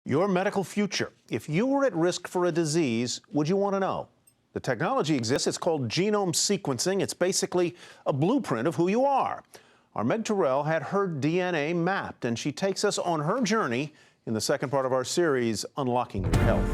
Your medical future. If you were at risk for a disease, would you want to know? The technology exists. It's called genome sequencing. It's basically a blueprint of who you are. Our Meg Tirrell had her DNA mapped, and she takes us on her journey in the second part of our series, Unlocking Your Health.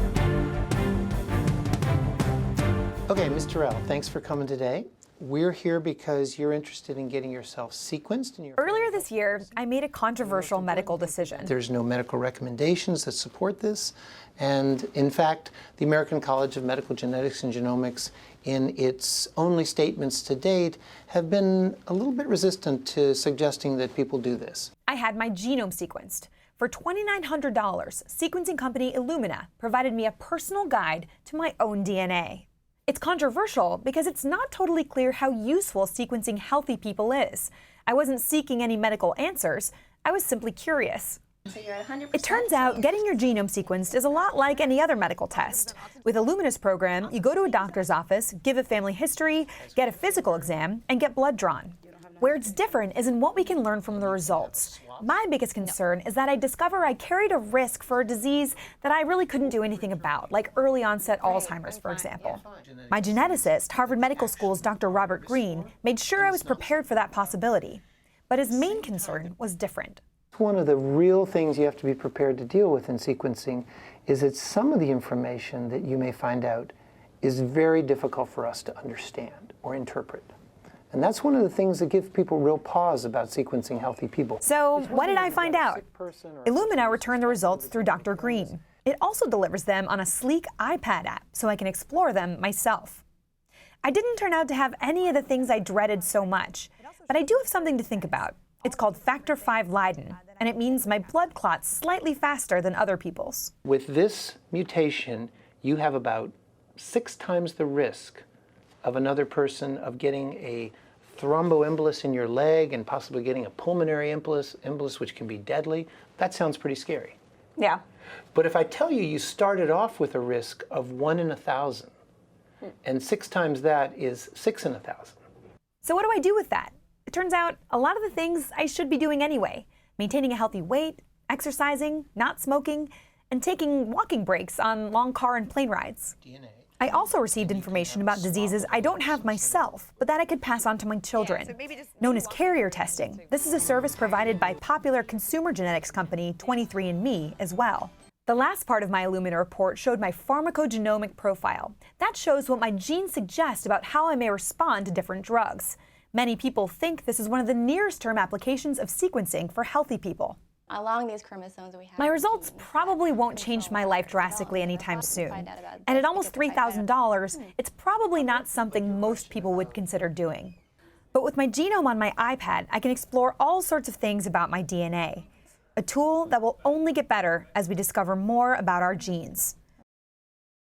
Okay, Ms. Tirrell, thanks for coming today. We're here because you're interested in getting yourself sequenced. Earlier this year, I made a controversial medical decision. There's no medical recommendations that support this. And in fact, the American College of Medical Genetics and Genomics, in its only statements to date, have been a little bit resistant to suggesting that people do this. I had my genome sequenced. For $2,900, sequencing company Illumina provided me a personal guide to my own DNA. It's controversial because it's not totally clear how useful sequencing healthy people is. I wasn't seeking any medical answers. I was simply curious. So you're at 100%. It turns out getting your genome sequenced is a lot like any other medical test. With Illumina's program, you go to a doctor's office, give a family history, get a physical exam, and get blood drawn. Where it's different is in what we can learn from the results. My biggest concern is that I discover I carried a risk for a disease that I really couldn't do anything about, like early onset Alzheimer's, for example. My geneticist, Harvard Medical School's Dr. Robert Green, made sure I was prepared for that possibility. But his main concern was different. One of the real things you have to be prepared to deal with in sequencing is that some of the information that you may find out is very difficult for us to understand or interpret. And that's one of the things that give people real pause about sequencing healthy people. So what did I find out? Illumina returned the results through Dr. Green. It also delivers them on a sleek iPad app so I can explore them myself. I didn't turn out to have any of the things I dreaded so much, but I do have something to think about. It's called factor V Leiden, and it means my blood clots slightly faster than other people's. With this mutation, you have about 6 times the risk of another person of getting a thromboembolus in your leg and possibly getting a pulmonary embolus, which can be deadly. That sounds pretty scary. Yeah. But if I tell you you started off with a risk of 1 in 1,000, and 6 times that is 6 in 1,000. So what do I do with that? It turns out a lot of the things I should be doing anyway. Maintaining a healthy weight, exercising, not smoking, and taking walking breaks on long car and plane rides. I also received information about diseases I don't have myself, but that I could pass on to my children, known as carrier testing. This is a service provided by popular consumer genetics company 23andMe as well. The last part of my Illumina report showed my pharmacogenomic profile. That shows what my genes suggest about how I may respond to different drugs. Many people think this is one of the nearest term applications of sequencing for healthy people. Along these chromosomes we have. My results probably won't change my life drastically anytime soon. And at almost $3,000, it's probably not something most people would consider doing. But with my genome on my iPad, I can explore all sorts of things about my DNA. A tool that will only get better as we discover more about our genes.